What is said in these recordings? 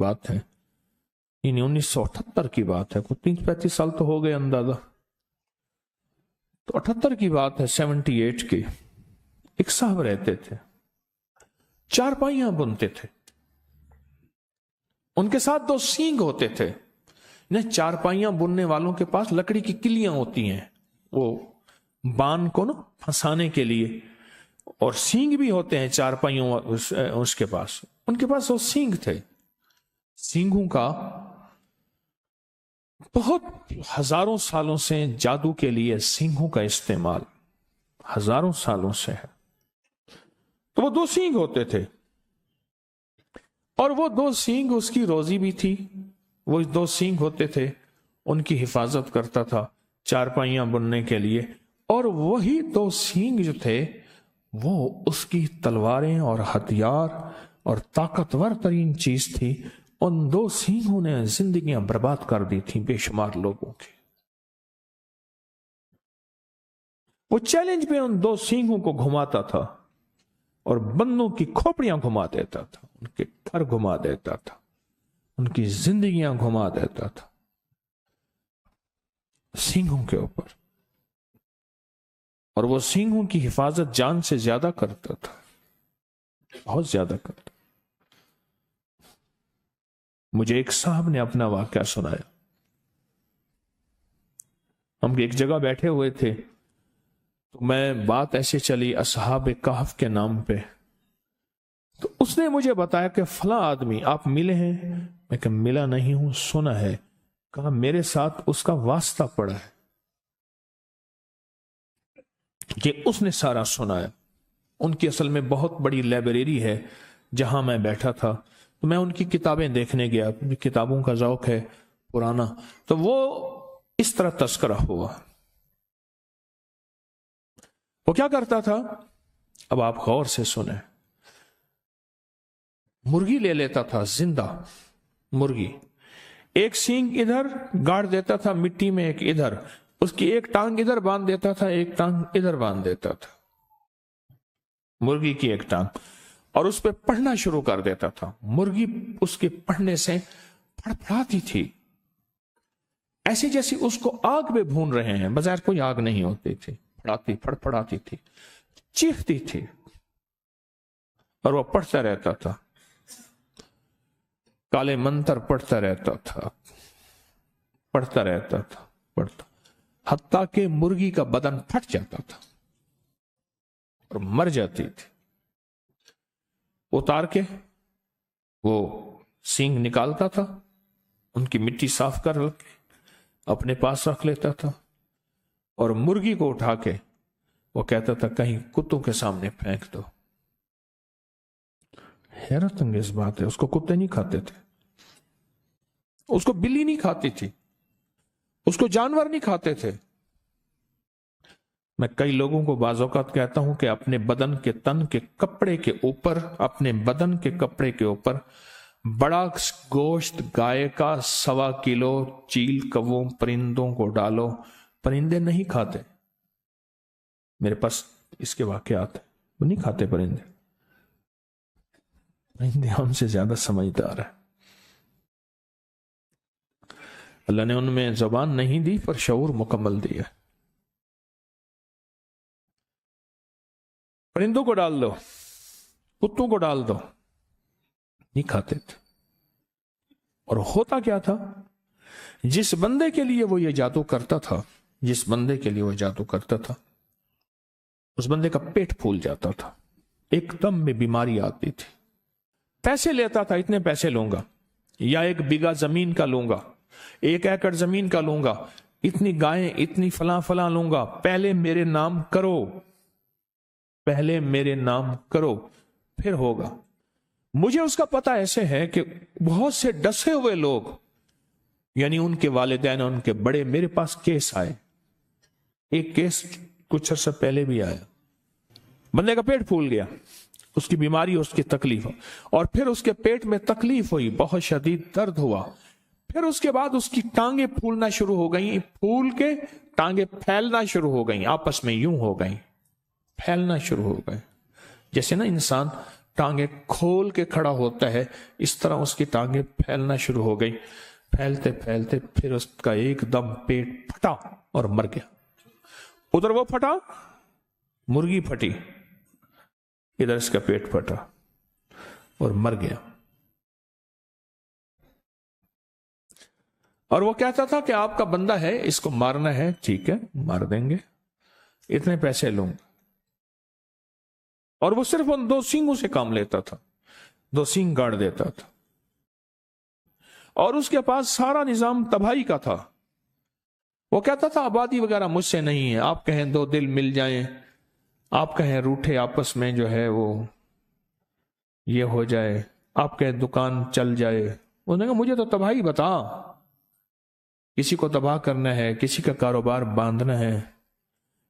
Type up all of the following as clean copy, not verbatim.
बात है, यानी 1978 की बात है, कुछ 30-35 साल तो हो गए अंदाजा। तो 78 की बात है, 78 की। एक साहब रहते थे, चारपाइयां बुनते थे, उनके साथ 2 सींग होते थे। चारपाइयां बुनने वालों के पास लकड़ी की किलियां होती हैं, वो बान को ना फंसाने के लिए, और सींग भी होते हैं चारपाइयों उसके पास। उनके पास वो सींग थे। सींगों का बहुत हजारों सालों से जादू के लिए सींगों का इस्तेमाल हजारों सालों से है। तो वो 2 सींग होते थे, और वो 2 सींग उसकी रोजी भी थी। वो 2 सींग होते थे, उनकी हिफाजत करता था चारपाइयां बुनने के लिए। और वही 2 सींग जो थे वो उसकी तलवारें और हथियार और ताकतवर तरीन चीज थी। उन 2 सींगों ने जिंदगियां बर्बाद कर दी थी बेशुमार लोगों की। वो चैलेंज पे उन 2 सींगों को घुमाता था और बंदों की खोपड़ियां घुमा देता था, उनके घर घुमा देता था, उनकी जिंदगियां घुमा देता था सींगों के ऊपर। और वो सींगों की हिफाजत जान से ज्यादा करता था, बहुत ज्यादा करता। मुझे एक साहब ने अपना वाकया सुनाया। हम एक जगह बैठे हुए थे, तो मैं बात ऐसे चली असहाब कहफ के नाम पे। तो उसने मुझे बताया कि फला आदमी आप मिले हैं। मैं कहा मिला नहीं हूं, सुना है। कहा मेरे साथ उसका वास्ता पड़ा है। ये उसने सारा सुनाया। उनकी असल में बहुत बड़ी लाइब्रेरी है जहां मैं बैठा था, तो मैं उनकी किताबें देखने गया, किताबों का शौक है पुराना। तो वो इस तरह तस्करा हुआ। वो क्या करता था, अब आप गौर से सुने। मुर्गी ले लेता था, जिंदा मुर्गी, एक सींग इधर गाड़ देता था मिट्टी में, एक इधर, उसकी एक टांग इधर बांध देता था, एक टांग इधर बांध देता था, मुर्गी की एक टांग, और उस पर पढ़ना शुरू कर देता था। मुर्गी उसके पढ़ने से फड़फड़ाती थी, ऐसे जैसे उसको आग में भून रहे हैं, बजाय कोई आग नहीं होती थी, फड़फड़ाती थी, चीखती थी, और वह पढ़ता रहता था, काले मंत्र पढ़ता रहता था, पढ़ता रहता था, पढ़ता, हत्ता के मुर्गी का बदन फट जाता था और मर जाती थी। उतार के वो सींग निकालता था, उनकी मिट्टी साफ कर अपने पास रख लेता था, और मुर्गी को उठा के वो कहता था कहीं कुत्तों के सामने फेंक दो। हैरत अंगेज बात है, उसको कुत्ते नहीं खाते थे, उसको बिल्ली नहीं खाती थी, उसको जानवर नहीं खाते थे। मैं कई लोगों को बाज़ औक़ात कहता हूं कि अपने बदन के तन के कपड़े के ऊपर, अपने बदन के कपड़े के ऊपर बड़ा गोश्त गाय का 1.25 किलो चील कौवों परिंदों को डालो, परिंदे नहीं खाते। मेरे पास इसके वाकयात है, वो नहीं खाते परिंदे। परिंदे हमसे ज्यादा समझदार है। अल्लाह ने उनमें ज़बान नहीं दी पर शऊर मुकम्मल दिया। परिंदों को डाल दो, कुत्तों को डाल दो, नहीं खाते थे। और होता क्या था, जिस बंदे के लिए वो ये जादू करता था, जिस बंदे के लिए वो जादू करता था, उस बंदे का पेट फूल जाता था, एकदम में बीमारी आती थी। पैसे लेता था, इतने पैसे लूंगा, या 1 बीघा जमीन का लूंगा, 1 एकड़ जमीन का लूंगा, इतनी गायें, इतनी फला फला लूंगा, पहले मेरे नाम करो, पहले मेरे नाम करो, फिर होगा। मुझे उसका पता ऐसे है कि बहुत से डसे हुए लोग, यानी उनके वालिदैन, उनके बड़े, मेरे पास केस आए। एक केस कुछ अर्सा पहले भी आया, बंदे का पेट फूल गया, उसकी बीमारी, उसकी तकलीफ, और फिर उसके पेट में तकलीफ हुई, बहुत शदीद दर्द हुआ, फिर उसके बाद उसकी टांगे फूलना शुरू हो गई, फूल के टांगे फैलना शुरू हो गई, आपस में यूं हो गई, फैलना शुरू हो गए, जैसे ना इंसान ٹانگیں کھول کے کھڑا ہوتا ہے اس طرح اس کی ٹانگیں پھیلنا شروع ہو گئی، پھیلتے پھیلتے پھر اس کا ایک دم پیٹ پھٹا اور مر گیا۔ ادھر وہ پھٹا، مرغی پھٹی، ادھر اس کا پیٹ پھٹا اور مر گیا۔ اور وہ کہتا تھا کہ آپ کا بندہ ہے، اس کو مارنا ہے، ٹھیک ہے مار دیں گے، اتنے پیسے لوں گا۔ اور وہ صرف ان 2 سینگوں سے کام لیتا تھا، 2 سینگ گاڑ دیتا تھا، اور اس کے پاس سارا نظام تباہی کا تھا۔ وہ کہتا تھا آبادی وغیرہ مجھ سے نہیں ہے، آپ کہیں 2 دل مل جائیں، آپ کہیں روٹھے آپس میں جو ہے وہ یہ ہو جائے، آپ کہیں دکان چل جائے، انہوں نے کہا مجھے تو تباہی بتا، کسی کو تباہ کرنا ہے، کسی کا کاروبار باندھنا ہے،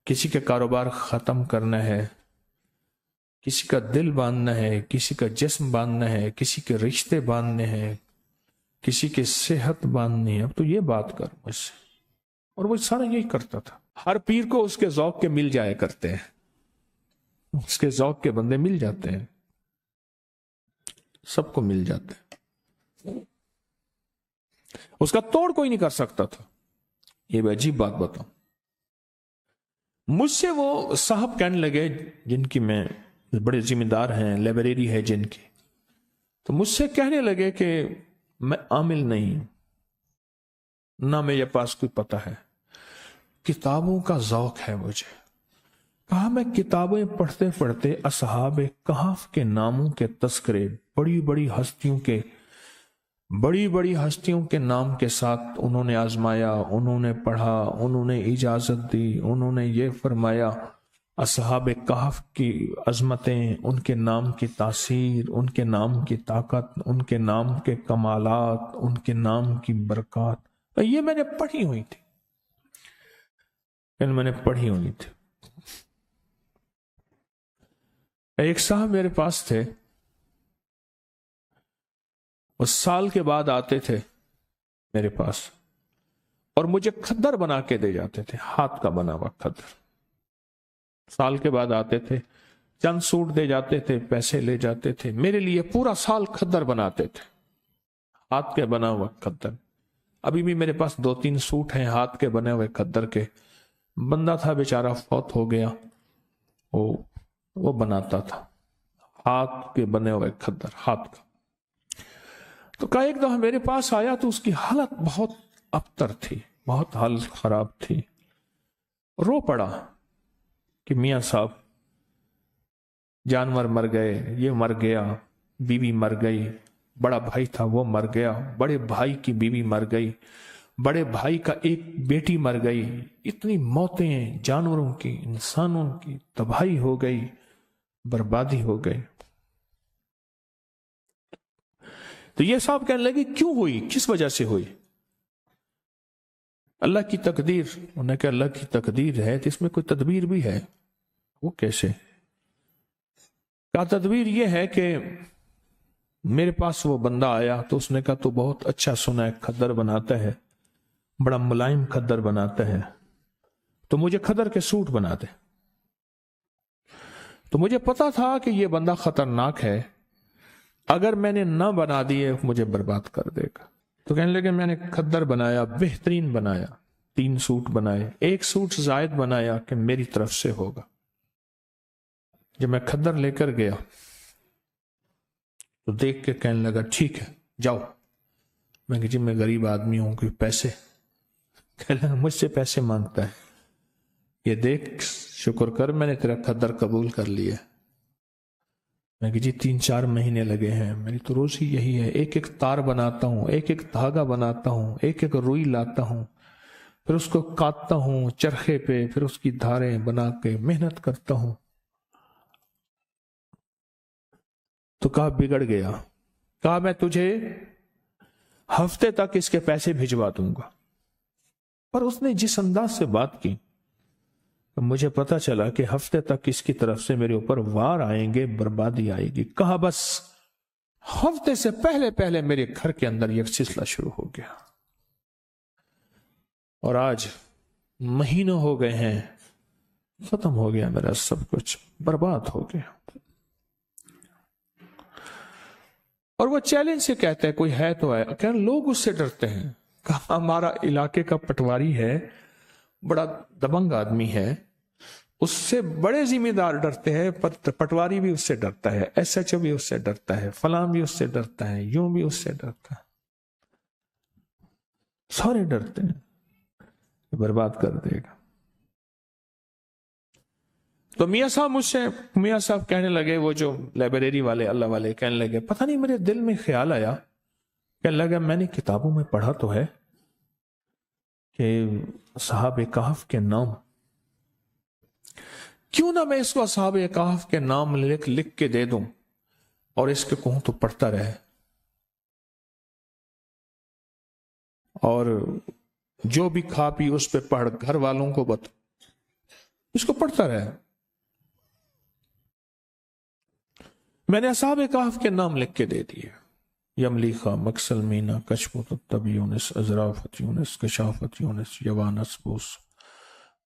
کسی کا کاروبار ختم کرنا ہے، کسی کا دل باندھنا ہے، کسی کا جسم باندھنا ہے، کسی کے رشتے باندھنے ہیں، کسی کی صحت باندھنی ہے، اب تو یہ بات کر مجھ سے۔ اور وہ سارا یہی کرتا تھا۔ ہر پیر کو اس کے ذوق کے مل جایا کرتے ہیں، اس کے ذوق کے بندے مل جاتے ہیں، سب کو مل جاتے ہیں، اس کا توڑ کوئی نہیں کر سکتا تھا۔ یہ بھی عجیب بات بتاؤں، مجھ سے وہ صاحب کہنے لگے جن کی میں بڑے ذمہ دار ہیں، لائبریری ہے جن کی، تو مجھ سے کہنے لگے کہ میں عامل نہیں، نہ میرے پاس کوئی پتہ ہے، کتابوں کا ذوق ہے مجھے۔ کہا میں کتابیں پڑھتے پڑھتے اصحاب کہف کے ناموں کے تذکرے، بڑی بڑی ہستیوں کے نام کے ساتھ انہوں نے آزمایا، انہوں نے پڑھا، انہوں نے اجازت دی، انہوں نے یہ فرمایا، اصحاب کہف کی عظمتیں، ان کے نام کی تاثیر، ان کے نام کی طاقت، ان کے نام کے کمالات، ان کے نام کی برکات، یہ میں نے پڑھی ہوئی تھی، ایک صاحب میرے پاس تھے، وہ سال کے بعد آتے تھے میرے پاس اور مجھے کھدر بنا کے دے جاتے تھے، ہاتھ کا بنا ہوا کھدر۔ سال کے بعد آتے تھے، چند سوٹ دے جاتے تھے، پیسے لے جاتے تھے، میرے لیے پورا سال کھدر بناتے تھے، ہاتھ کے بنا ہوا کھدر۔ ابھی بھی میرے پاس 2-3 سوٹ ہیں ہاتھ کے بنے ہوئے کھدر کے۔ بندہ تھا بیچارہ، فوت ہو گیا، وہ بناتا تھا ہاتھ کے بنے ہوئے کھدر، ہاتھ کا۔ تو کہا ایک دفعہ میرے پاس آیا تو اس کی حالت بہت ابتر تھی، بہت حالت خراب تھی، رو پڑا کہ میاں صاحب جانور مر گئے، یہ مر گیا، بیوی مر گئی، بڑا بھائی تھا وہ مر گیا، بڑے بھائی کی بیوی مر گئی، بڑے بھائی کا ایک بیٹی مر گئی، اتنی موتیں، جانوروں کی، انسانوں کی تباہی ہو گئی، بربادی ہو گئی۔ تو یہ صاحب کہنے لگے کیوں ہوئی، کس وجہ سے ہوئی؟ اللہ کی تقدیر۔ انہوں نے کہا اللہ کی تقدیر ہے تو اس میں کوئی تدبیر بھی ہے؟ وہ کیسے؟ کہا تدبیر یہ ہے کہ میرے پاس وہ بندہ آیا تو اس نے کہا تو بہت اچھا سنا ہے، کھدر بناتا ہے، بڑا ملائم کھدر بناتا ہے، تو مجھے کھدر کے سوٹ بنا دے۔ تو مجھے پتا تھا کہ یہ بندہ خطرناک ہے، اگر میں نے نہ بنا دیے مجھے برباد کر دے گا۔ تو کہنے لگے میں نے کھدر بنایا، بہترین بنایا، 3 سوٹ بنائے، 1 سوٹ زائد بنایا کہ میری طرف سے ہوگا۔ جب میں کھدر لے کر گیا تو دیکھ کے کہنے لگا ٹھیک ہے جاؤ۔ میں کہ جی میں غریب آدمی ہوں، کوئی پیسے؟ کہنے لگا مجھ سے پیسے مانگتا ہے، یہ دیکھ شکر کر میں نے تیرا کھدر قبول کر لیا۔ میں کہ جی 3-4 مہینے لگے ہیں، میری تو روزی یہی ہے، ایک تار بناتا ہوں، ایک دھاگا بناتا ہوں، ایک روئی لاتا ہوں، پھر اس کو کاٹتا ہوں چرخے پہ، پھر اس کی دھاریں بنا کے محنت کرتا ہوں۔ تو کہا بگڑ گیا، کہا میں تجھے ہفتے تک اس کے پیسے بھجوا دوں گا۔ پر اس نے جس انداز سے بات کی مجھے پتا چلا کہ ہفتے تک اس کی طرف سے میرے اوپر وار آئیں گے، بربادی آئے گی۔ کہا بس ہفتے سے پہلے میرے گھر کے اندر یہ سلسلہ شروع ہو گیا، اور آج مہینوں ہو گئے ہیں، ختم ہو گیا میرا سب کچھ، برباد ہو گیا۔ اور وہ چیلنج سے کہتا ہے کوئی ہے تو ہے. کہ لوگ اس سے ڈرتے ہیں. کہا ہمارا علاقے کا پٹواری ہے, بڑا دبنگ آدمی ہے, اس سے بڑے ذمہ دار ڈرتے ہیں, پٹواری بھی اس سے ڈرتا ہے, ایس ایچ او بھی اس سے ڈرتا ہے, فلاں بھی اس سے ڈرتا ہے, یوں بھی اس سے ڈرتا ہے, سارے ڈرتے ہیں, برباد کر دے گا. تو میاں صاحب کہنے لگے, وہ جو لائبریری والے اللہ والے کہنے لگے, پتہ نہیں میرے دل میں خیال آیا, کہنے لگا میں نے کتابوں میں پڑھا تو ہے کہ اصحاب کہف کے نام, کیوں نہ میں اس کو اصحاب کہف کے نام لکھ کے دے دوں اور اس کے کہوں تو پڑھتا رہے, اور جو بھی کھا پی اس پہ پڑھ, گھر والوں کو اس کو پڑھتا رہے. میں نے اصحاب کہف کے نام لکھ کے دے دیے, یملیخا, مکسلمینا, کشمت الطب یونس, ازرافت یونس, کشافت یونس, یوانس بوس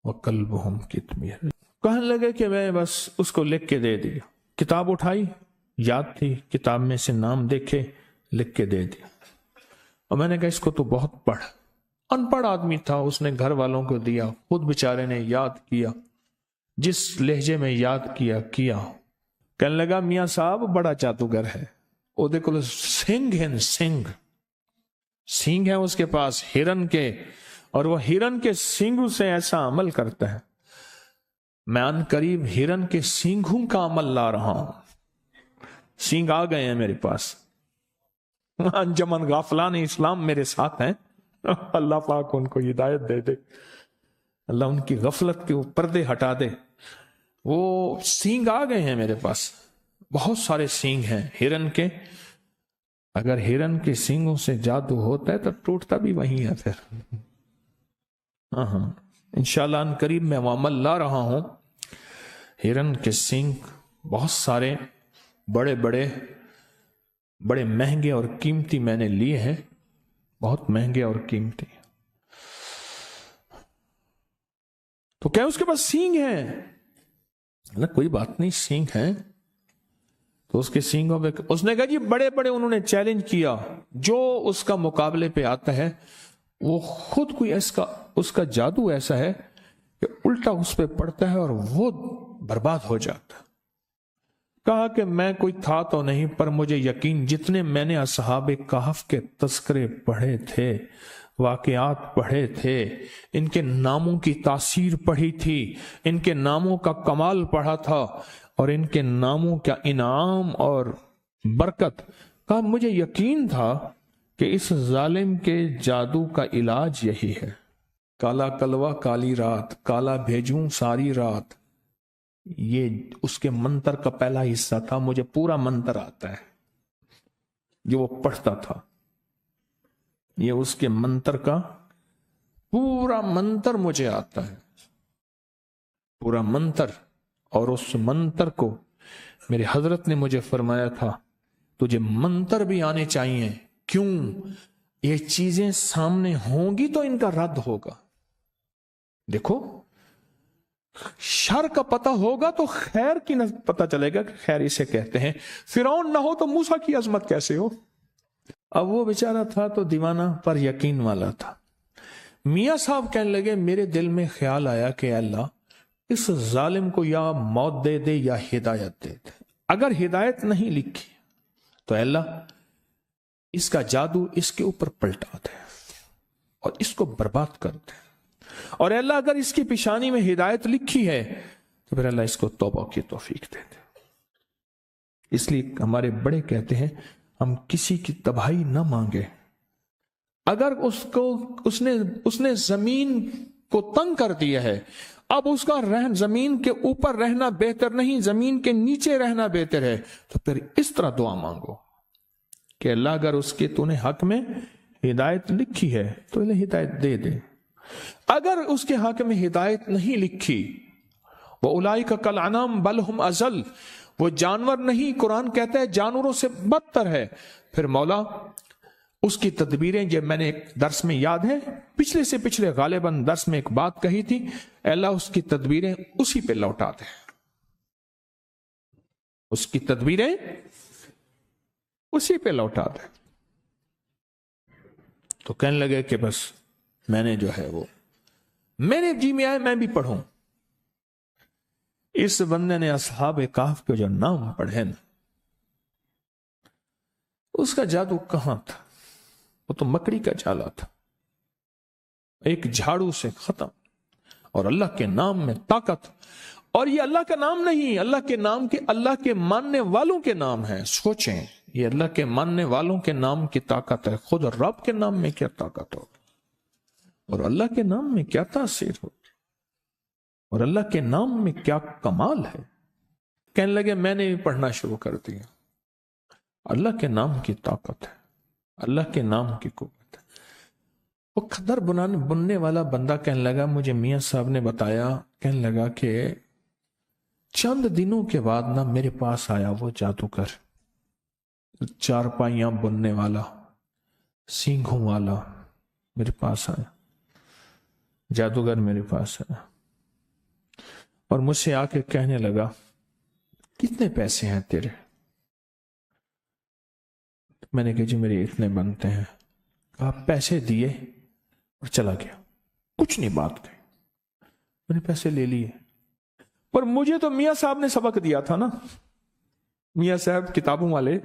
وقلبہم کتمیر. کہنے لگے کہ میں بس اس کو لکھ کے دے دیا. کتاب اٹھائی, یاد تھی, کتاب میں سے نام دیکھے, لکھ کے دے دیا. اور میں نے کہا اس کو تو بہت پڑھ. ان پڑھ آدمی تھا, اس نے گھر والوں کو دیا, خود بیچارے نے یاد کیا, جس لہجے میں یاد کیا. کہنے لگا میاں صاحب بڑا جادوگر ہے, وہ دیکھو سنگ ہے اس کے پاس ہرن کے, اور وہ ہرن کے سینگوں سے ایسا عمل کرتا ہے. میں ان قریب ہرن کے سینگوں کا عمل لا رہا ہوں, سینگ آ گئے ہیں میرے پاس. انجمن غافلان اسلام میرے ساتھ ہیں, اللہ پاک ان کو ہدایت دے دے, اللہ ان کی غفلت کے پردے ہٹا دے. وہ سینگ آ گئے ہیں میرے پاس, بہت سارے سینگ ہیں ہرن کے. اگر ہرن کے سینگوں سے جادو ہوتا ہے تو ٹوٹتا بھی وہی ہے پھر. ہاں انشاءاللہ ان قریب میں وہ عمل لا رہا ہوں. ہرن کے سینگ بہت سارے, بڑے مہنگے اور قیمتی میں نے لیے ہیں, بہت مہنگے اور قیمتی. تو کیا اس کے پاس سینگ ہیں؟ کوئی بات نہیں, سینگ ہیں. تو اس کے سینگوں پہ اس نے کہا جی بڑے انہوں نے چیلنج کیا, جو اس کا مقابلے پہ آتا ہے وہ خود کوئی اس کا جادو ایسا ہے کہ الٹا اس پہ پڑتا ہے اور وہ برباد ہو جاتا. کہا کہ میں کوئی تھا تو نہیں, پر مجھے یقین, جتنے میں نے اصحاب کہف کے تذکرے پڑھے تھے, واقعات پڑھے تھے, ان کے ناموں کی تاثیر پڑھی تھی, ان کے ناموں کا کمال پڑھا تھا, اور ان کے ناموں کا انعام اور برکت کا مجھے یقین تھا کہ اس ظالم کے جادو کا علاج یہی ہے. کالا کلوا کالی رات, کالا بھیجوں ساری رات, یہ اس کے منتر کا پہلا حصہ تھا. مجھے پورا منتر آتا ہے جو وہ پڑھتا تھا, یہ اس کے منتر کا پورا منتر مجھے آتا ہے, پورا منتر. اور اس منتر کو میرے حضرت نے مجھے فرمایا تھا تجھے منتر بھی آنے چاہیے. کیوں؟ یہ چیزیں سامنے ہوں گی تو ان کا رد ہوگا. دیکھو شر کا پتہ ہوگا تو خیر کی پتہ چلے گا کہ خیر اسے کہتے ہیں. فرعون نہ ہو تو موسیٰ کی عظمت کیسے ہو؟ اب وہ بیچارہ تھا تو دیوانہ پر یقین والا تھا. میاں صاحب کہنے لگے میرے دل میں خیال آیا کہ اللہ اس ظالم کو یا موت دے دے یا ہدایت دے دے. اگر ہدایت نہیں لکھی تو اللہ اس کا جادو اس کے اوپر پلٹا دے اور اس کو برباد کر دے. اور اللہ اگر اس کی پیشانی میں ہدایت لکھی ہے تو پھر اللہ اس کو توبہ کی توفیق دے دے. اس لیے ہمارے بڑے کہتے ہیں ہم کسی کی تباہی نہ مانگے. اگر اس نے زمین کو تنگ کر دیا ہے, اب اس کا زمین کے اوپر رہنا بہتر نہیں, زمین کے نیچے رہنا بہتر ہے, تو پھر اس طرح دعا مانگو کہ اللہ اگر اس کے تو نے حق میں ہدایت لکھی ہے تو انہیں ہدایت دے دے. اگر اس کے حق میں ہدایت نہیں لکھی, وَأُولَئِكَ كَالْأَنْعَامِ بَلْ هُمْ أَضَلُّ, وہ جانور نہیں, قرآن کہتا ہے جانوروں سے بدتر ہے. پھر مولا اس کی تدبیریں, جب میں نے ایک درس میں یاد ہے پچھلے سے پچھلے غالباً درس میں ایک بات کہی تھی, اللہ اس کی تدبیریں اسی پہ لوٹا دے, اس کی تدبیریں उसी पे लौटा दे। तो कहने लगे कि बस मैंने जो है वो मेरे जी में आए मैं भी पढ़ूं। इस बंदे ने असहाब काफ के जो नाम पढ़े ना, उसका जादू कहां था? वो तो मकड़ी का जाला था, एक झाड़ू से खत्म। और अल्लाह के नाम में ताकत। और ये अल्लाह का नाम नहीं, अल्लाह के नाम के, अल्लाह के मानने वालों के नाम है। सोचें, ये अल्लाह के मानने वालों के नाम की ताकत है। खुद रब के नाम में क्या ताकत हो, और अल्लाह के नाम में क्या तासीर हो, और अल्लाह के नाम में क्या कमाल है। कहने लगे मैंने भी पढ़ना शुरू कर दिया। अल्लाह के नाम की ताकत है, अल्लाह के नाम की कुव्वत है। वो खदर बुनने वाला बंदा कहने लगा, मुझे मियां साहब ने बताया, कहने लगा कि चंद दिनों के बाद ना मेरे पास आया वो जादूगर, चारपाइयां बुनने वाला, सींगों वाला मेरे पास आया। जादूगर मेरे पास आया और मुझसे आके कहने लगा, कितने पैसे हैं तेरे? मैंने कहा जी मेरे इतने बनते हैं। कहा पैसे दिए और चला गया, कुछ नहीं बात कही। मैंने पैसे ले लिए, पर मुझे तो मियां साहब ने सबक दिया था ना, मियां साहब किताबों वाले,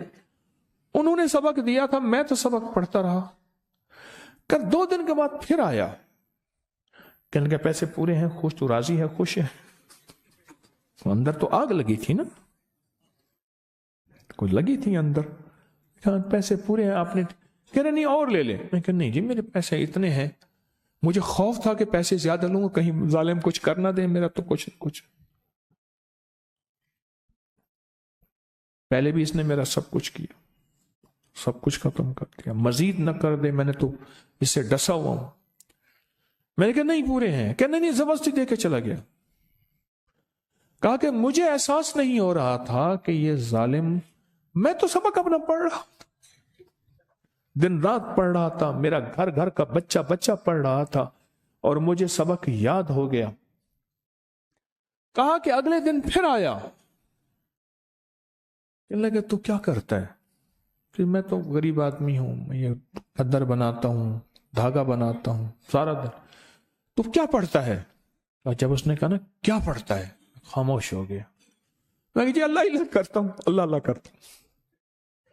उन्होंने सबक दिया था, मैं तो सबक पढ़ता रहा। कर 2 दिन के बाद फिर आया, कहने लगा पैसे पूरे हैं, खुश, तो राजी है, खुश है? तो अंदर तो आग लगी थी ना, कुछ लगी थी अंदर। कहा पैसे पूरे हैं आपने? कह रहे नहीं और ले ले। मैं कहा नहीं जी मेरे पैसे इतने हैं, मुझे खौफ था कि पैसे ज्यादा लूंगा कहीं जालिम कुछ कर ना दे, मेरा तो कुछ। पहले भी इसने मेरा सब कुछ किया, सब कुछ खत्म कर दिया, मजीद न कर दे, मैंने तो इससे डसा हुआ हूं। मैंने कहा नहीं पूरे हैं। कहने नहीं, जबरदस्ती दे के चला गया। कहा कि मुझे एहसास नहीं हो रहा था कि ये जालिम, मैं तो सबक अपना पढ़ रहा, दिन रात पढ़ रहा था, मेरा घर घर का बच्चा पढ़ रहा था, और मुझे सबक याद हो गया। कहा कि अगले दिन फिर आया, कहने लगे तू क्या करता है? फिर मैं तो गरीब आदमी हूं, मैं ये खद्दर बनाता हूं, धागा बनाता हूं सारा दिन। तू क्या पढ़ता है? और जब उसने कहा ना क्या पढ़ता है, खामोश हो गया। मैं जी अल्लाह करता हूं, अल्लाह करता हूं।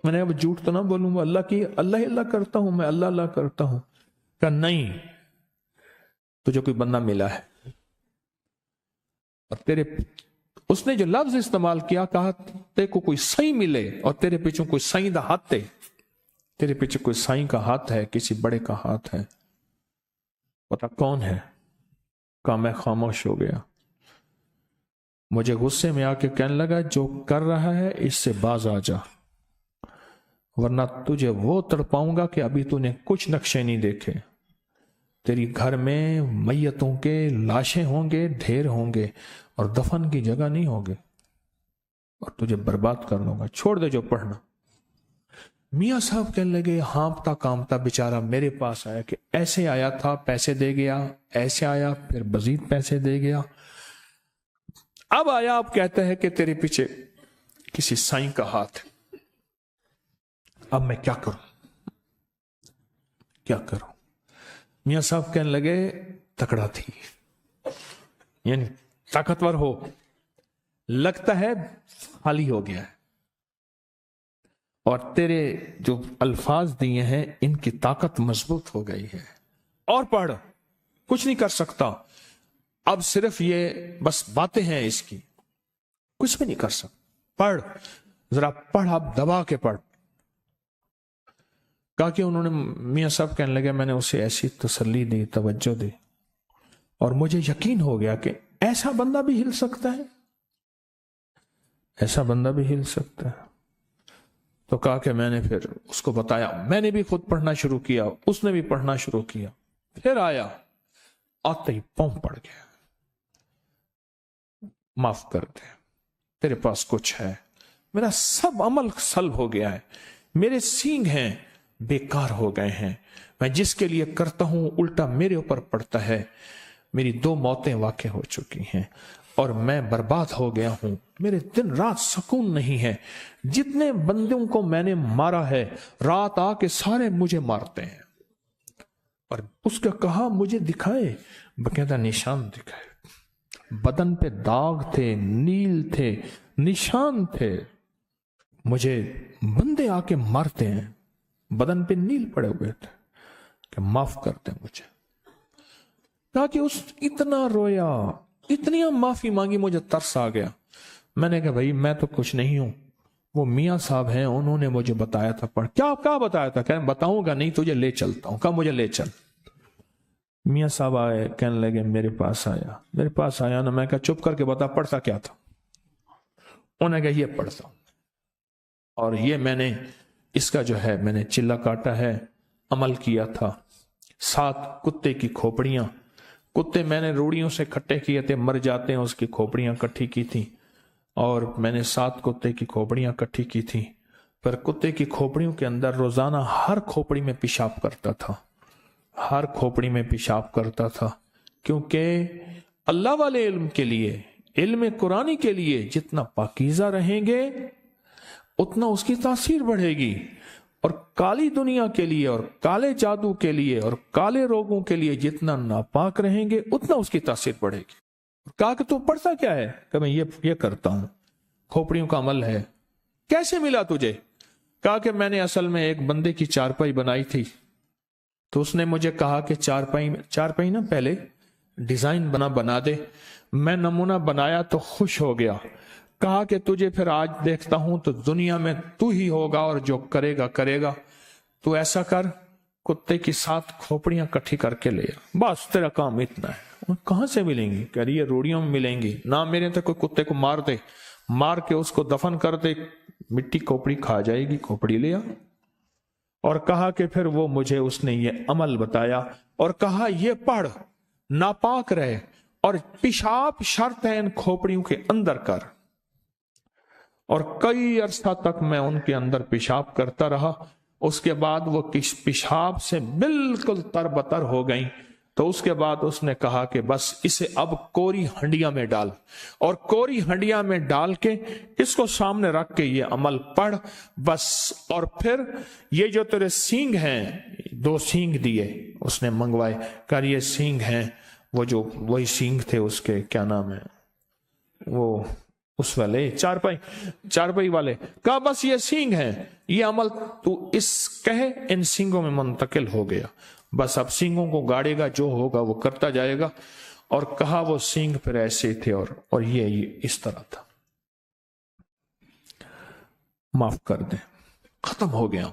मैंने अब झूठ तो ना बोलूंगा, अल्लाह करता हूं, मैं अल्लाह करता हूं। कहा नहीं, तुझे कोई बंदा मिला है और तेरे, उसने जो लफ्ज इस्तेमाल किया, कहा तेरे को कोई सही मिले और तेरे पीछे कोई सही दा हाथ है, तेरे पीछे कोई साईं का हाथ है, किसी बड़े का हाथ है, पता कौन है? कहा मैं खामोश हो गया। मुझे गुस्से में आके कहने लगा जो कर रहा है इससे बाज आ जा, वरना तुझे वो तड़पाऊंगा कि अभी तूने कुछ नक्शे नहीं देखे। तेरी घर में मैयतों के लाशें होंगे, ढेर होंगे, और दफन की जगह नहीं होगे, और तुझे बर्बाद कर दूंगा, छोड़ दे जो पढ़ना। मियां साहब कहने लगे, हाँपता कांपता बेचारा मेरे पास आया कि ऐसे आया था, पैसे दे गया, ऐसे आया फिर मजीद पैसे दे गया, अब आया, अब कहता है कि तेरे पीछे किसी साईं का हाथ है। अब मैं क्या करूं? मियां साहब कहने लगे, तकड़ा थी, यानी ताकतवर हो, लगता है खाली हो गया है, और तेरे जो अल्फाज दिए हैं इनकी ताकत मजबूत हो गई है, और पढ़, कुछ नहीं कर सकता, अब सिर्फ ये बस बातें हैं इसकी, कुछ भी नहीं कर सकता, पढ़, जरा पढ़, अब दबा के पढ़। कहा कि उन्होंने, मियां साहब कहने लगे, मैंने उसे ऐसी तसल्ली दी, तवज्जो दी, और मुझे यकीन हो गया कि ऐसा बंदा भी हिल सकता है, ऐसा बंदा भी हिल सकता है। तो कहा कि मैंने फिर उसको बताया, मैंने भी खुद पढ़ना शुरू किया, उसने भी पढ़ना शुरू किया। फिर आया, आते ही पांव पड़ गया, माफ कर दे, तेरे पास कुछ है, मेरा सब अमल सल्ब हो गया है, मेरे सींग हैं बेकार हो गए हैं, मैं जिसके लिए करता हूं उल्टा मेरे ऊपर पड़ता है, मेरी 2 मौतें वाक़ई हो चुकी हैं और मैं बर्बाद हो गया हूं, मेरे दिन रात सुकून नहीं है, जितने बंदों को मैंने मारा है रात आके सारे मुझे मारते हैं। और उसका कहा मुझे दिखाए, बकायदा निशान दिखाए, बदन पे दाग थे, नील थे, निशान थे, मुझे बंदे आके मारते हैं, बदन पे नील पड़े हुए थे कि माफ कर दे मुझे। ताकि उस इतना रोया, इतनी माफी मांगी, मुझे तरस आ गया। मैंने कहा भाई मैं तो कुछ नहीं हूं, वो मियाँ साहब हैं, उन्होंने मुझे बताया था। पढ़ क्या बताया था? कहने बताऊंगा नहीं, तुझे ले चलता हूं। कहा मुझे ले चल। मियाँ साहब आए, कहने लगे मेरे पास आया ना। मैं कहा चुप करके बता पढ़ता क्या था? उन्होंने कहा ये पढ़ता हूं, और ये मैंने इसका जो है मैंने चिल्ला काटा है, अमल किया था। 7 कुत्ते की खोपड़ियां, कुत्ते मैंने रूड़ियों से इकट्ठे किए थे, मर जाते हैं, उसकी खोपड़ियां इकट्ठी की थी, और मैंने 7 कुत्ते की खोपड़ियां इकट्ठी की थी। पर कुत्ते की खोपड़ियों के अंदर रोजाना हर खोपड़ी में पेशाब करता था, हर खोपड़ी में पेशाब करता था, क्योंकि अल्लाह वाले इल्म के लिए, इल्म कुरानी के लिए जितना पाकीज़ा रहेंगे उतना उसकी तासीर बढ़ेगी, और काली दुनिया के लिए और काले जादू के लिए और काले रोगों के लिए जितना नापाक रहेंगे उतना उसकी तासीर बढ़ेगी। कहा कि तू पढ़ता क्या है? कि मैं ये करता हूं, खोपड़ियों का अमल है। कैसे मिला तुझे? कहा कि मैंने असल में एक बंदे की चारपाई बनाई थी, तो उसने मुझे कहा कि चारपाई ना पहले डिजाइन बना दे। मैं नमूना बनाया तो खुश हो गया। कहा कि तुझे फिर आज देखता हूं तो दुनिया में तू ही होगा, और जो करेगा। तू ऐसा कर, कुत्ते की 7 खोपड़ियां इकट्ठी करके ले आ, बस तेरा काम इतना है। कहां से मिलेंगी? कह रही है रोड़ियों में मिलेंगी ना, मेरे तो कोई कुत्ते को मार दे, मार के उसको दफन कर दे, मिट्टी खोपड़ी खा जाएगी, खोपड़ी ले आ। और कहा कि फिर वो मुझे उसने ये अमल बताया, और कहा ये पढ़, नापाक रहे, और पेशाब शर्त है इन खोपड़ियों के अंदर कर। और कई अरसा तक मैं उनके अंदर पेशाब करता रहा। उसके बाद वो किस पेशाब से बिल्कुल तरबतर हो गई। तो उसके बाद उसने कहा कि बस इसे अब कोरी हंडिया में डाल, और कोरी हंडिया में डाल के इसको सामने रख के ये अमल पढ़ बस। और फिर ये जो तेरे सींग हैं, 2 सींग दिए उसने मंगवाए, कर ये सींग हैं, वो जो वही सींग थे उसके, क्या नाम है वो, उस वाले चारपाई वाले। कहा बस ये सींग हैं, ये अमल तू इस कहे इन सींगों में मुंतकिल हो गया, बस अब सींगों को गाड़ेगा, जो होगा वो करता जाएगा। और कहा वो सींग फिर ऐसे थे, और ये इस तरह था, माफ कर दे, खत्म हो गया।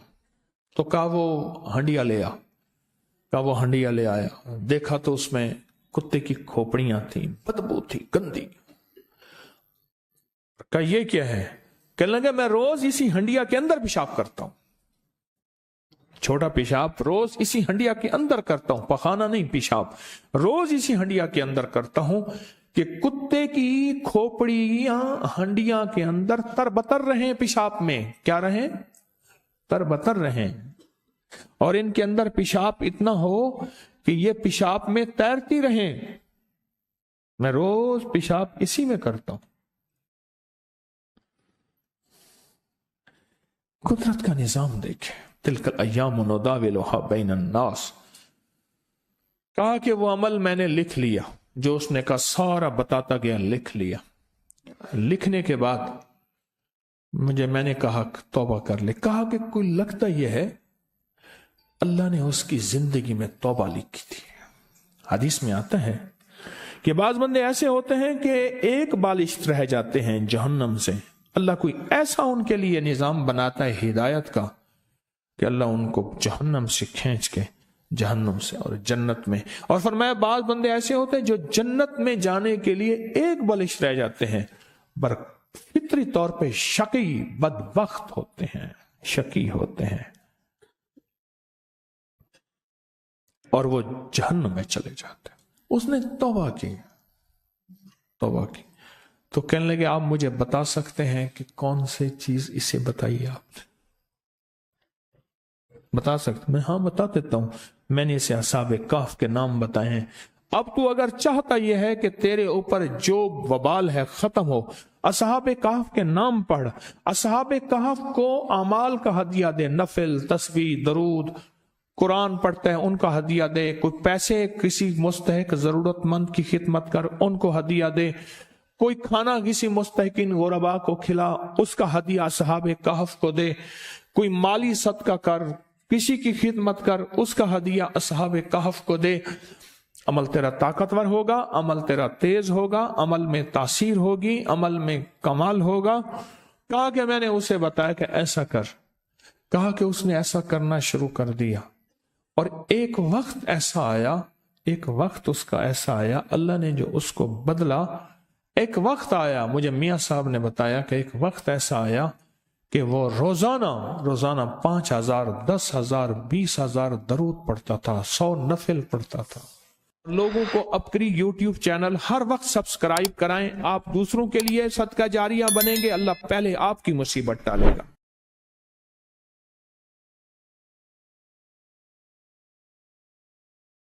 तो कहा वो हंडिया ले आ। कहा वो हंडिया ले आया, देखा तो उसमें कुत्ते की खोपड़ियां थी, बदबू थी, गंदी। कहा ये क्या है? कहने लगा मैं रोज इसी हंडिया के अंदर पेशाब करता हूं, छोटा पेशाब रोज इसी हंडिया के अंदर करता हूं, पखाना नहीं, पेशाब रोज इसी हंडिया के अंदर करता हूं, कि कुत्ते की खोपड़ियां हंडिया के अंदर तरबतर रहें, पेशाब में क्या रहें? तरबतर रहें, और इनके अंदर पेशाब इतना हो कि ये पेशाब में तैरती रहें। मैं रोज पेशाब इसी में करता हूं। कुदरत का निजाम देखे, तिलकल अय्याम नुदाविलुहा बैनन नास। कहा कि वो अमल मैंने लिख लिया, जो उसने कहा सारा बताता गया, लिख लिया। लिखने के बाद मैंने कहा तौबा कर ले। कहा कि कोई लगता यह है अल्लाह ने उसकी जिंदगी में तौबा लिखी थी। हदीस में आता है कि बाज बंदे ऐसे होते हैं कि एक बालिश रह जाते हैं जहन्नम से। अल्लाह कोई ऐसा उनके लिए निजाम बनाता है हिदायत का कि अल्लाह उनको जहन्नम से खींच के जहन्नम से और जन्नत में। और फरमाया बाज बंदे ऐसे होते हैं जो जन्नत में जाने के लिए एक बालिश रह जाते हैं, पर फितरी तौर पे शकी बदबख्त होते हैं, शकी होते हैं, और वो जहन्नम में चले जाते हैं। उसने तौबा की। तो कहने लगे आप मुझे बता सकते हैं कि कौन सी चीज, इसे बताइए आप बता सकते? मैं हाँ बता देता हूं। मैंने इसे असाब काफ के नाम बताए हैं। اب تو اگر چاہتا یہ ہے کہ تیرے اوپر جو وبال ہے ختم ہو، اصحاب کہف کے نام پڑھ، اصحاب کہف کو اعمال کا ہدیہ دے، نفل، تسبیح، درود، قرآن پڑھتے ہیں ان کا ہدیہ دے، کوئی پیسے کسی مستحق ضرورت مند کی خدمت کر ان کو ہدیہ دے، کوئی کھانا کسی مستحقین غربا کو کھلا اس کا ہدیہ اصحاب کہف کو دے، کوئی مالی صدقہ کر، کسی کی خدمت کر اس کا ہدیہ اصحاب کہف کو دے۔ عمل تیرا طاقتور ہوگا، عمل تیرا تیز ہوگا، عمل میں تاثیر ہوگی، عمل میں کمال ہوگا۔ کہا کہ میں نے اسے بتایا کہ ایسا کر، کہا کہ اس نے ایسا کرنا شروع کر دیا، اور ایک وقت ایسا آیا، ایک وقت اس کا ایسا آیا، اللہ نے جو اس کو بدلا، ایک وقت آیا، مجھے میاں صاحب نے بتایا کہ ایک وقت ایسا آیا کہ وہ روزانہ 5,000 10,000 20,000 درود پڑھتا تھا، 100 نفل پڑھتا تھا۔ لوگوں کو اپنی یوٹیوب چینل ہر وقت سبسکرائب کرائیں، آپ دوسروں کے لیے صدقہ جاریہ بنیں گے، اللہ پہلے آپ کی مصیبت ٹالے گا۔